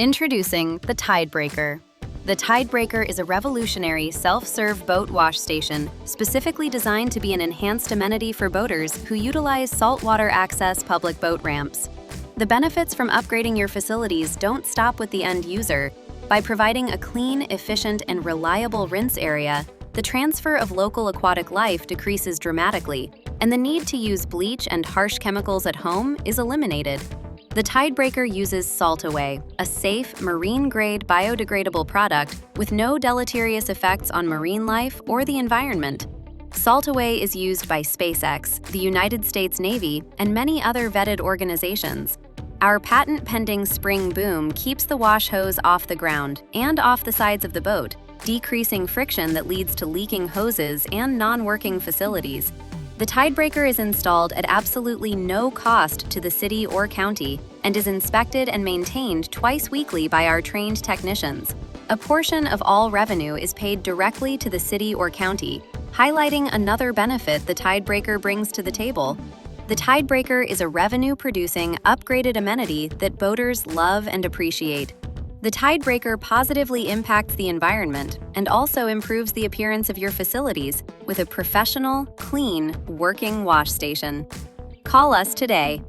Introducing the Tidebreaker. The Tidebreaker is a revolutionary self-serve boat wash station specifically designed to be an enhanced amenity for boaters who utilize saltwater access public boat ramps. The benefits from upgrading your facilities don't stop with the end user. By providing a clean, efficient, and reliable rinse area, the transfer of local aquatic life decreases dramatically, and the need to use bleach and harsh chemicals at home is eliminated. The Tidebreaker uses SaltAway, a safe, marine-grade biodegradable product with no deleterious effects on marine life or the environment. SaltAway is used by SpaceX, the United States Navy, and many other vetted organizations. Our patent-pending spring boom keeps the wash hose off the ground and off the sides of the boat, decreasing friction that leads to leaking hoses and non-working facilities. The Tidebreaker is installed at absolutely no cost to the city or county and is inspected and maintained twice weekly by our trained technicians. A portion of all revenue is paid directly to the city or county, highlighting another benefit the Tidebreaker brings to the table. The Tidebreaker is a revenue-producing, upgraded amenity that boaters love and appreciate. The Tidebreaker positively impacts the environment and also improves the appearance of your facilities with a professional, clean, working wash station. Call us today